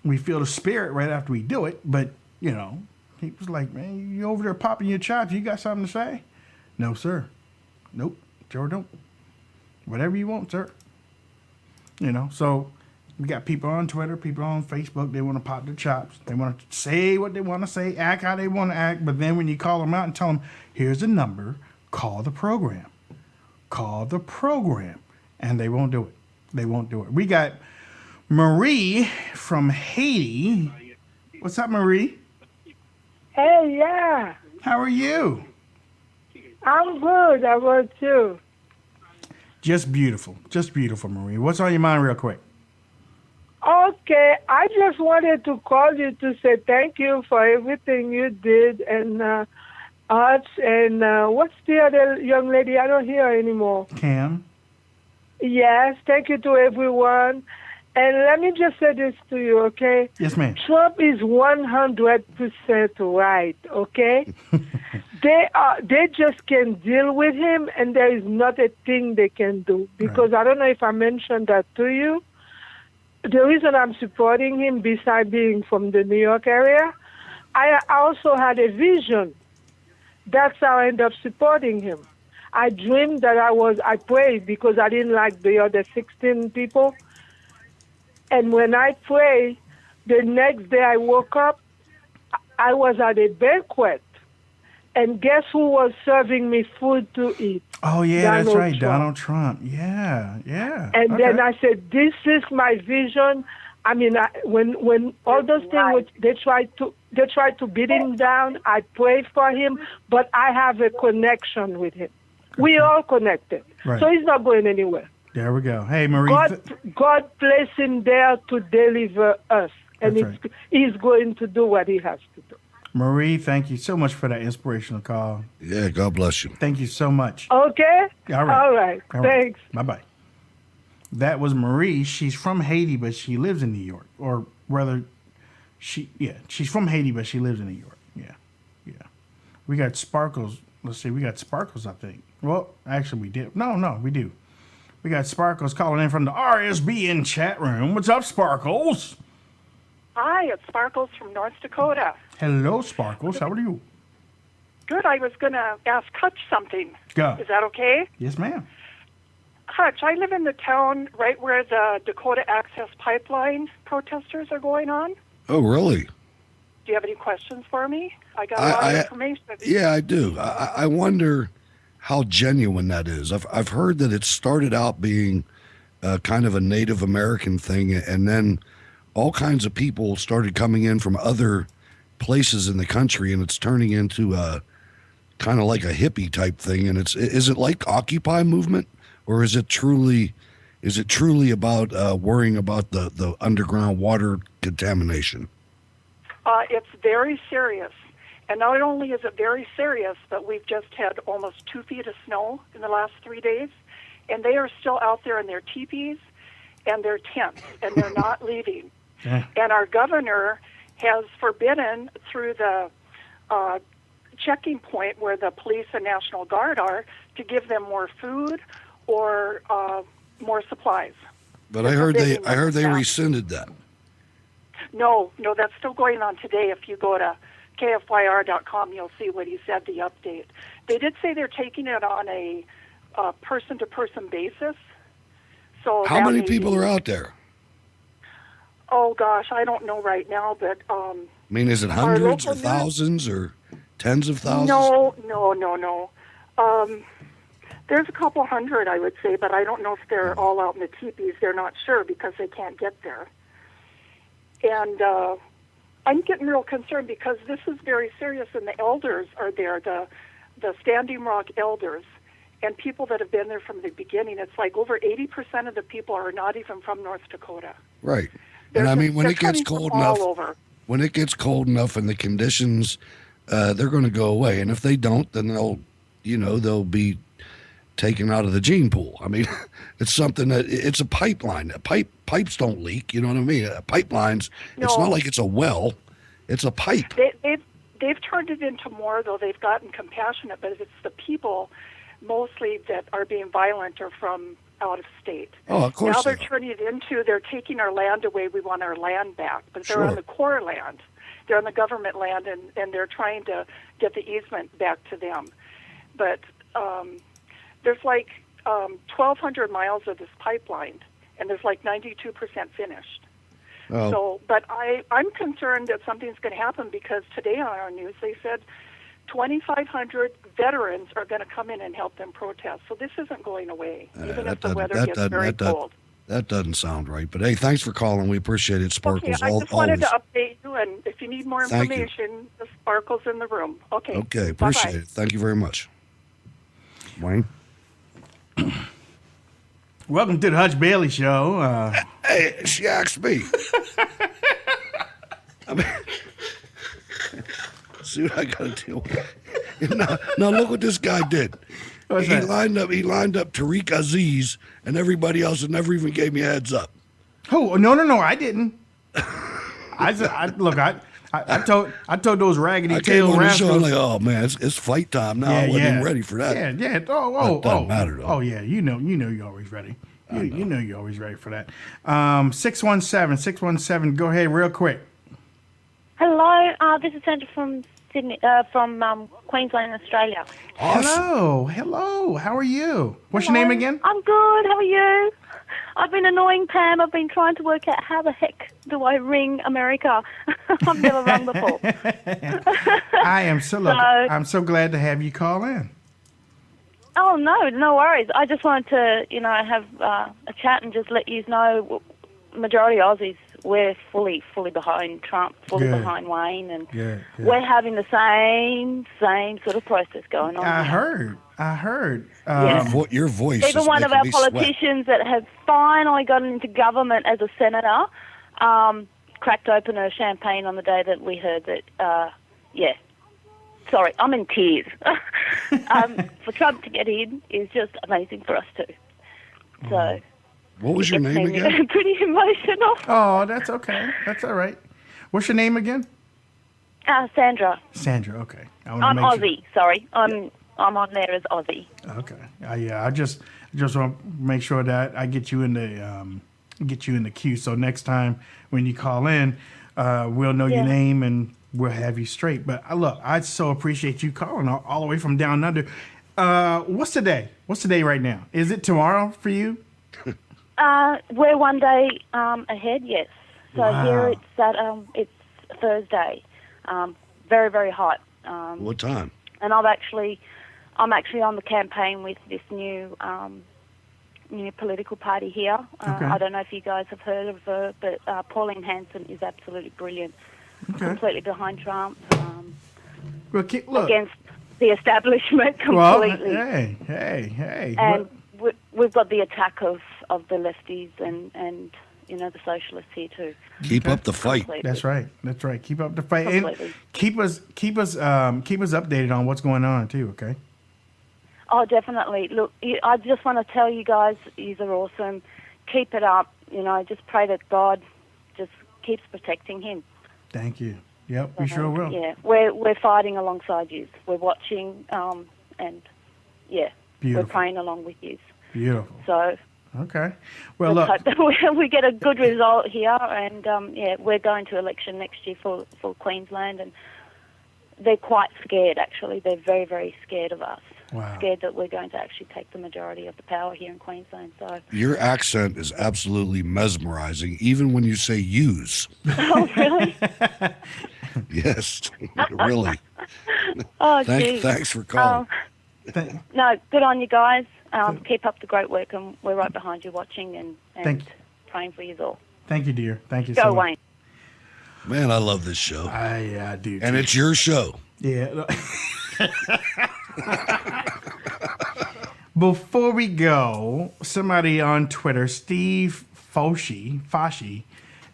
we feel the spirit right after we do it. But, he was like, man, you over there popping your chops, you got something to say? No, sir. Nope, sure don't. Whatever you want, sir. So we got people on Twitter, people on Facebook, they want to pop their chops. They want to say what they want to say, act how they want to act. But then when you call them out and tell them, here's the number, call the program. And they won't do it. We got Marie from Haiti. What's up, Marie? Hey, yeah. How are you? I'm good. How about you? Just beautiful, Marie. What's on your mind real quick? Okay, I just wanted to call you to say thank you for everything you did and us. And what's the other young lady? I don't hear her anymore. Cam. Yes, thank you to everyone. And let me just say this to you, okay? Yes, ma'am. Trump is 100% right, okay? They just can't deal with him, and there is not a thing they can do. Because I don't know if I mentioned that to you. The reason I'm supporting him, besides being from the New York area, I also had a vision. That's how I ended up supporting him. I dreamed that I prayed because I didn't like the other 16 people. And when I prayed, the next day I woke up, I was at a banquet. And guess who was serving me food to eat? Oh, yeah, that's right. Trump. Donald Trump. Yeah, yeah. And then I said, this is my vision. I mean, when all those things, they try to beat him down, I pray for him, but I have a connection with him. We all connected. Right. So he's not going anywhere. There we go. Hey, Marie. God placed him there to deliver us. And That's right. he's going to do what he has to do. Marie, thank you so much for that inspirational call. Yeah, God bless you. Thank you so much. Okay? All right. All right. Thanks. Bye-bye. That was Marie. She's from Haiti, but she lives in New York. Or rather, she's from Haiti, but she lives in New York. Yeah. We got Sparkles. Let's see. We got Sparkles, I think. Well, actually, we did. No, we do. We got Sparkles calling in from the RSBN chat room. What's up, Sparkles? Hi, it's Sparkles from North Dakota. Hello, Sparkles. How are you? Good. I was going to ask Hutch something. Go. Is that okay? Yes, ma'am. Hutch, I live in the town right where the Dakota Access Pipeline protesters are going on. Oh, really? Do you have any questions for me? I got a lot of information. Yeah, I do. I wonder how genuine that is. I've heard that it started out being kind of a Native American thing, and then all kinds of people started coming in from other places in the country, and it's turning into kind of like a hippie type thing. And is it like Occupy movement, or is it truly about worrying about the underground water contamination? It's very serious. And not only is it very serious, but we've just had almost 2 feet of snow in the last 3 days, and they are still out there in their teepees and their tents, and they're not leaving. Yeah. And our governor has forbidden through the checking point where the police and National Guard are to give them more food or more supplies. But I heard they rescinded that. No, that's still going on today. If you go to KFYR.com, you'll see what he said, the update. They did say they're taking it on a person-to-person basis. So how many people are out there? Oh, gosh, I don't know right now, but... I mean, is it hundreds or thousands or tens of thousands? No. There's a couple hundred, I would say, but I don't know if they're all out in the teepees. They're not sure because they can't get there. And I'm getting real concerned because this is very serious, and the elders are there, the Standing Rock elders, and people that have been there from the beginning. It's like over 80% of the people are not even from North Dakota. Right. And I mean, when it gets cold enough, and the conditions, they're going to go away. And if they don't, then they'll be taken out of the gene pool. I mean, it's something it's a pipeline. Pipes don't leak. You know what I mean? Pipelines. No. It's not like it's a well. It's a pipe. They've turned it into more, though. They've gotten compassionate, but it's the people mostly that are being violent or from out of state. Oh, of course. Now they're turning it into, they're taking our land away. We want our land back. But they're on the Corps land. They're on the government land, and they're trying to get the easement back to them. But there's like 1,200 miles of this pipeline, and there's like 92% finished. Oh. So, but I'm concerned that something's going to happen because today on our news they said 2,500 veterans are going to come in and help them protest. So this isn't going away, even if the weather gets very cold. That doesn't sound right. But hey, thanks for calling. We appreciate it, Sparkles. Okay, I just wanted to update you, and if you need more information, the Sparkles in the room. Okay. Okay, appreciate it. Thank you very much. Wayne? Welcome to the Hutch Bailey Show. Hey, she asked me. I mean, see what I got to deal with. Now look what this guy did. What's he that? lined up Tariq Aziz and everybody else, and never even gave me a heads up. Oh no, I didn't. I told those raggedy I came tail on the show. I'm rascals. like, oh man, it's fight time now. I wasn't even ready for that. Yeah. Oh, That doesn't matter though. Oh yeah. You know you're always ready. You know you're always ready for that. 617. Go ahead, real quick. Hello, this is Sandra from Sydney, from Queensland, Australia. Awesome. Hello. How are you? What's your name again? I'm good. How are you? I've been annoying Pam. I've been trying to work out how the heck do I ring America. I've never rung before. I am I'm so glad to have you call in. Oh no worries. I just wanted to, have a chat and just let you know, majority of Aussies, we're fully behind Trump, fully Good. behind Wayne, and Good. we're having the same sort of process going on. I here. heard. Your voice. Even is one of making our me sweat. politicians that has finally gotten into government as a senator cracked open a champagne on the day that we heard that, Sorry, I'm in tears. For Trump to get in is just amazing for us too. So, what was your it gets name me again? Pretty emotional. Oh, that's okay. That's all right. What's your name again? Sandra. Sandra. Okay. I'm Aussie. Sorry, I'm on there as Aussie. Okay. I just want to make sure that I get you in the queue. So next time when you call in, we'll know your name and we'll have you straight. But look, I so appreciate you calling all the way from down under. What's the day? What's the day right now? Is it tomorrow for you? We're one day ahead. Yes. So Wow. here it's Thursday. Very very hot. What time? And I'm actually on the campaign with this new political party here. Okay. I don't know if you guys have heard of her, but Pauline Hanson is absolutely brilliant. Okay. Completely behind Trump. Well, look. Against the establishment Well, completely. hey. And we've got the attack of the lefties and the socialists here too. Keep up the fight. Completely. That's right. Keep up the fight Completely. and keep us updated on what's going on too. Okay. Oh, definitely. Look, I just want to tell you guys, you are awesome. Keep it up. Just pray that God just keeps protecting him. Thank you. Yep, we sure will. Yeah, we're fighting alongside you. We're watching, and we're Beautiful. praying along with you. Beautiful. So Okay. Well, let's look. hope that we get a good result here, and we're going to election next year for Queensland, and they're quite scared. Actually, they're very very scared of us. Wow. Scared that we're going to actually take the majority of the power here in Queensland. So. Your accent is absolutely mesmerizing, even when you say use. Oh, really? Yes, really. Oh, geez. Thanks for calling. No, good on you guys. Keep up the great work, and we're right behind you watching and Thank you. praying for you all. Thank you, dear. Thank you Go, so much. Wayne. Man, I love this show. I do. And it's your show. Yeah. Before we go, somebody on Twitter, Steve Foshi,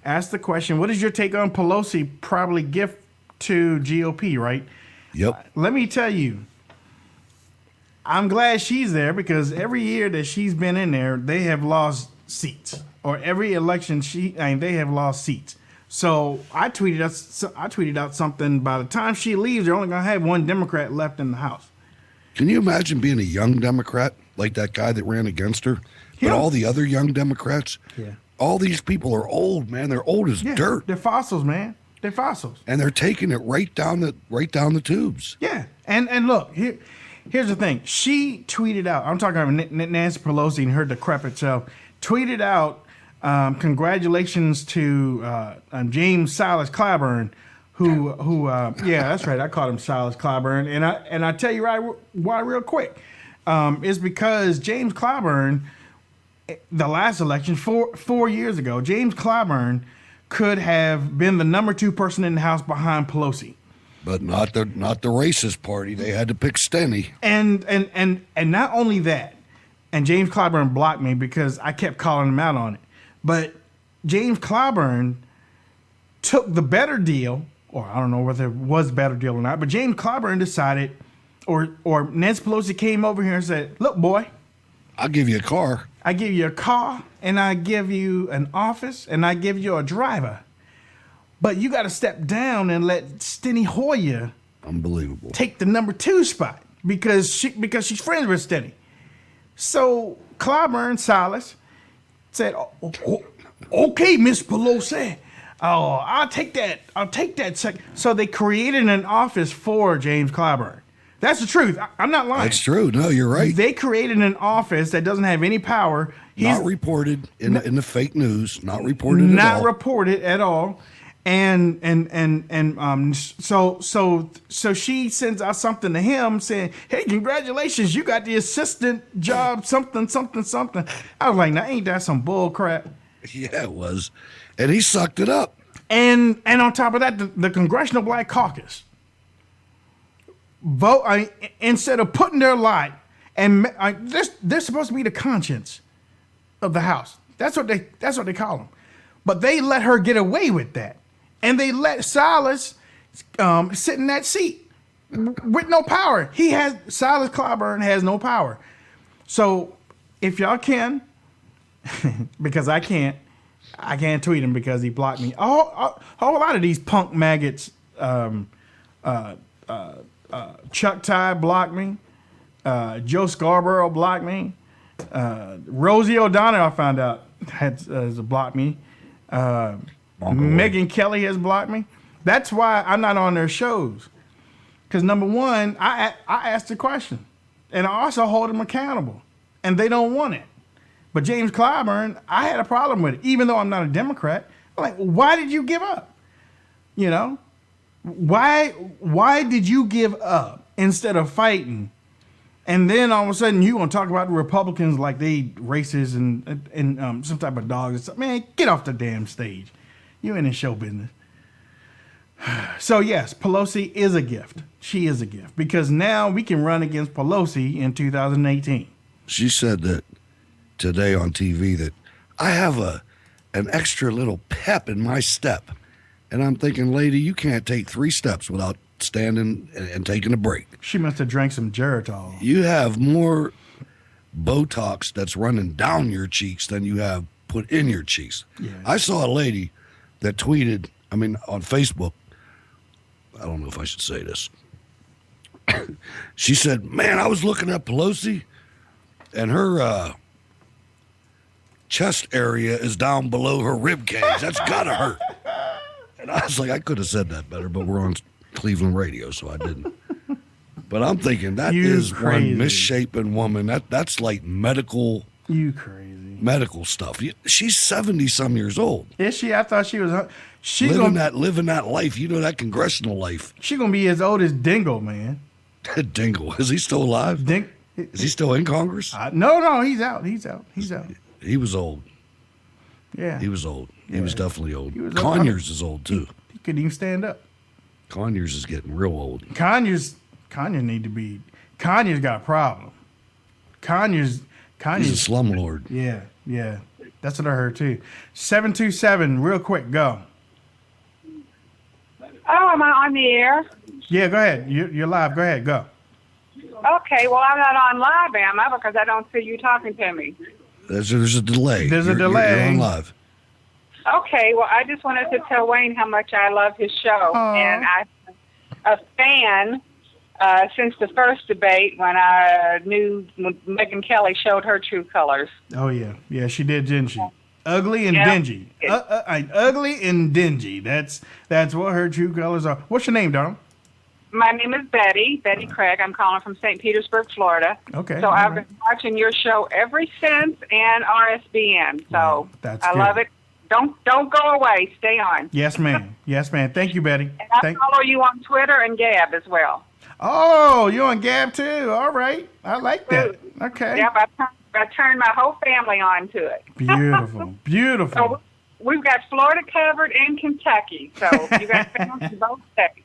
asked the question, what is your take on Pelosi probably gift to GOP, right? Yep. Let me tell you, I'm glad she's there because every year that she's been in there, they have lost seats. Or every election, they have lost seats. So I tweeted out something. By the time she leaves, they're only gonna have one Democrat left in the House. Can you imagine being a young Democrat like that guy that ran against her? But all the other young Democrats, all these people are old, man. They're old as dirt. They're fossils, man. They're fossils. And they're taking it right down the tubes. Yeah. And look, here's the thing. She tweeted out, I'm talking about Nancy Pelosi and her decrepit self, tweeted out, congratulations to James Silas Clyburn, who yeah, that's right. I called him Silas Clyburn, and I tell you why real quick. Is because James Clyburn, the last election 4 years ago, James Clyburn could have been the number 2 person in the House behind Pelosi. But not the racist party. They had to pick Steny. And not only that, and James Clyburn blocked me because I kept calling him out on it. But James Clyburn took the better deal, or I don't know whether it was a better deal or not, but James Clyburn decided, or Nancy Pelosi came over here and said, "Look, boy, I'll give you a car. I give you a car, and I give you an office, and I give you a driver, but you got to step down and let Steny Hoyer Unbelievable. take the number 2 spot because she's friends with Steny." So Clyburn Silas said, "Okay, Miss Pelosi. Oh, I'll take that. I'll take that second." So they created an office for James Clyburn. That's the truth. I'm not lying. That's true. No, you're right. They created an office that doesn't have any power. Not reported in the fake news. Not reported at all. Not reported at all. So she sends out something to him saying, "Hey, congratulations, you got the assistant job, something. I was like, "Now ain't that some bull crap?" Yeah, it was. And he sucked it up. And on top of that, the Congressional Black Caucus vote instead of putting their lot, and they're supposed to be the conscience of the House. That's what they call them. But they let her get away with that, and they let Silas sit in that seat with no power. Silas Clyburn has no power. So if y'all can, because I can't tweet him because he blocked me. A whole lot of these punk maggots. Chuck Tye blocked me. Joe Scarborough blocked me. Rosie O'Donnell, I found out, has blocked me. Megyn Kelly has blocked me. That's why I'm not on their shows. Because number one, I asked the question, and I also hold them accountable, and they don't want it. But James Clyburn, I had a problem with it, even though I'm not a Democrat. I'm like, why did you give up? You know, why did you give up instead of fighting? And then all of a sudden you want to talk about the Republicans like they racist and some type of dogs. Man, get off the damn stage. You in the show business. So yes, Pelosi is a gift. She is a gift because now we can run against Pelosi in 2018. She said that today on TV that I have an extra little pep in my step. And I'm thinking, lady, you can't take 3 steps without standing and taking a break. She must have drank some Geritol. You have more Botox that's running down your cheeks than you have put in your cheeks. Yeah. I saw a lady that tweeted, on Facebook, I don't know if I should say this. She said, "Man, I was looking at Pelosi and her chest area is down below her rib cage. That's gotta hurt." And I was like, I could have said that better, but we're on Cleveland radio, so I didn't. But I'm thinking that is crazy. One misshapen woman. That's like medical. You crazy. Medical stuff. She's 70-some years old. Is she? I thought she was. Living that life. You know, that congressional life. She's gonna be as old as Dingle, man. Dingle, is he still alive? Is he still in Congress? No, he's out. He's out. He was old. Yeah, he was old. He was definitely old. Conyers is old too. He couldn't even stand up. Conyers is getting real old. Conyers got a problem. Conyers. He's a slumlord. Yeah. That's what I heard too. 727, real quick, go. Oh, am I on the air? Yeah, go ahead. You're live. Go ahead, go. Okay, well, I'm not on live, am I? Because I don't see you talking to me. There's a delay. There's a delay. You're on live. Okay, well, I just wanted to tell Wayne how much I love his show. Aww. And I'm a fan since the first debate when I knew Megyn Kelly showed her true colors. Oh, yeah. Yeah, she did, didn't she? Ugly and dingy. Ugly and dingy. That's what her true colors are. What's your name, darling? My name is Betty Craig. I'm calling from St. Petersburg, Florida. Okay. So I've been watching your show ever since and RSBN. So I love it. Don't go away. Stay on. Yes, ma'am. Yes, ma'am. Thank you, Betty. And I follow you on Twitter and Gab as well. Oh, you're on Gab too. All right. I like that. Okay. Yep, I turned my whole family on to it. Beautiful. Beautiful. So we've got Florida covered and Kentucky. So you got fans in both states.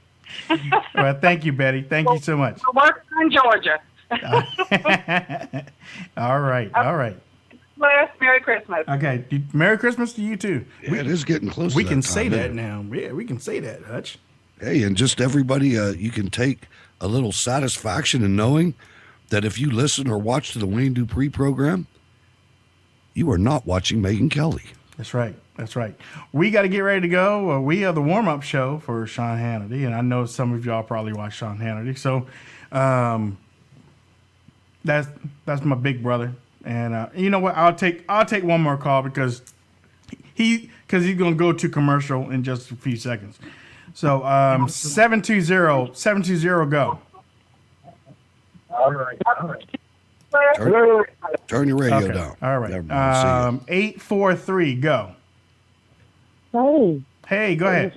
Well, thank you, Betty. Thank you so much. We're working on Georgia. All right. All right. Bless. Merry Christmas. Okay. Merry Christmas to you too. Yeah, it is getting close. We to can that say time, that now. Yeah, we can say that, Hutch. Hey, and just everybody, you can take little satisfaction in knowing that if you listen or watch to the Wayne Dupree program, you are not watching Megyn Kelly. That's right. That's right. We got to get ready to go. We are the warm-up show for Sean Hannity, and I know some of y'all probably watch Sean Hannity. So that's my big brother. And you know what? I'll take one more call because he's going to go to commercial in just a few seconds. So 720 go. All right. Turn your radio Okay. down. All right. 843 go. Hey. Hey, go ahead.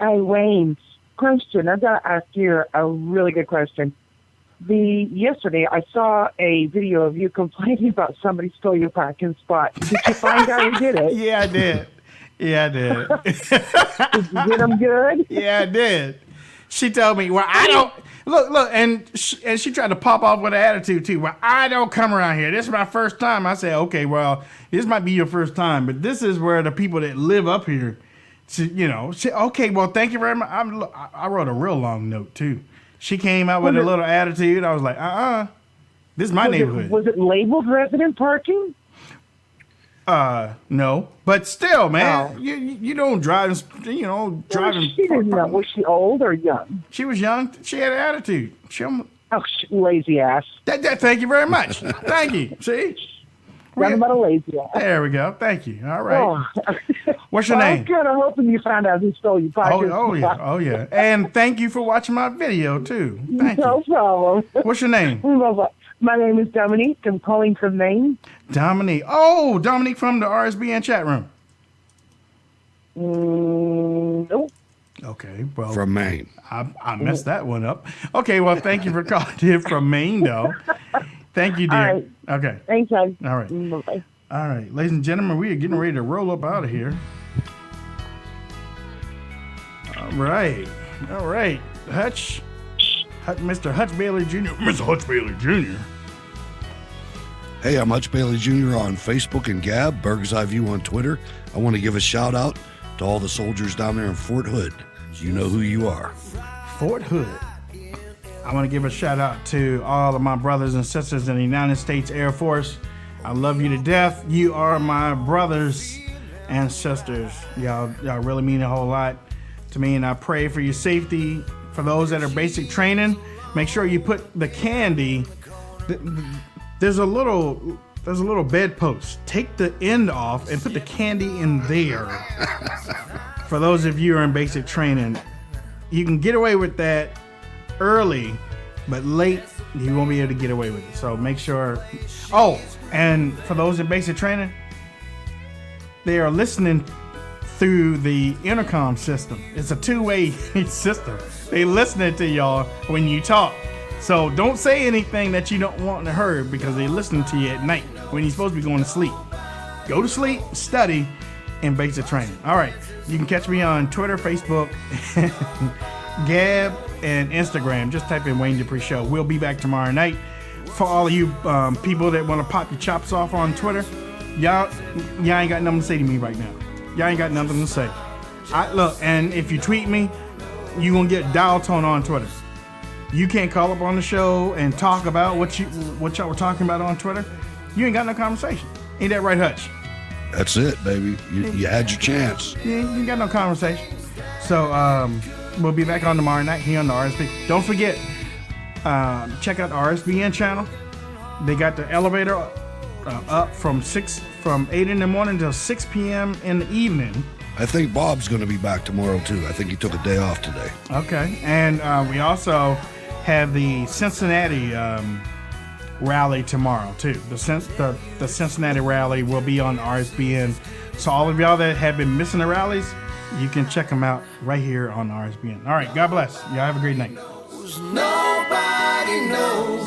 Hey, Wayne. Question. I've got to ask you a really good question. Yesterday, I saw a video of you complaining about somebody stole your parking spot. Did you find out who did it? Yeah, I did. Did you get them good? Yeah, I did. She told me, well, I don't... Look, and she tried to pop off with an attitude, too. Well, I don't come around here. This is my first time. I said, okay, well, this might be your first time, but this is where the people that live up here, okay, well, thank you very much. I wrote a real long note, too. She came out with a little attitude. I was like, this is my neighborhood. Was it labeled resident parking? No, but still, man, you don't drive. Driving. She didn't know. Was she old or young? She was young. She had an attitude. Lazy ass. Thank you very much. Thank you. See, Nothing about a lazy ass. There we go. Thank you. All right. Oh. What's your I name? was kind of hoping you found out who stole your parking spot. Oh yeah. And thank you for watching my video too. Thank No you. problem. What's your name? My name is Dominique. I'm calling from Maine. Dominique. Oh, Dominique from the RSBN chat room. Nope. Okay, well. From Maine. I messed that one up. Okay, well, thank you for calling in from Maine, though. Thank you, dear. All right. Okay. Thanks, hon. All right. Bye-bye. All right, ladies and gentlemen, we are getting ready to roll up out of here. All right. Mr. Hutch Bailey Jr. Mr. Hutch Bailey Jr. Hey, I'm Hutch Bailey Jr. on Facebook and Gab, Berg's Eye View on Twitter. I want to give a shout out to all the soldiers down there in Fort Hood. You know who you are. Fort Hood. I want to give a shout out to all of my brothers and sisters in the United States Air Force. I love you to death. You are my brothers and sisters. Y'all really mean a whole lot to me, and I pray for your safety. For those that are basic training, make sure you put the candy. There's a little bedpost. Take the end off and put the candy in there. For those of you who are in basic training, you can get away with that early, but late you won't be able to get away with it. So make sure. Oh, and for those in basic training, they are listening through the intercom system. It's a two-way system. They listening to y'all when you talk. So don't say anything that you don't want to hear because they listening to you at night when you're supposed to be going to sleep. Go to sleep, study, and basic training. All right. You can catch me on Twitter, Facebook, Gab, and Instagram. Just type in Wayne Dupree Show. We'll be back tomorrow night. For all of you people that want to pop your chops off on Twitter, y'all ain't got nothing to say to me right now. Y'all ain't got nothing to say. Look, and if you tweet me, you gonna get dial tone on Twitter. You can't call up on the show and talk about what y'all were talking about on Twitter. You ain't got no conversation. Ain't that right, Hutch? That's it, baby. You had your chance. You ain't got no conversation. So we'll be back on tomorrow night here on the RSB. Don't forget, check out the RSBN channel. They got the elevator up from 8 in the morning till 6 p.m. in the evening. I think Bob's going to be back tomorrow, too. I think he took a day off today. Okay. And we also have the Cincinnati rally tomorrow, too. The Cincinnati rally will be on RSBN. So all of y'all that have been missing the rallies, you can check them out right here on RSBN. All right. God bless. Y'all have a great night. Nobody knows.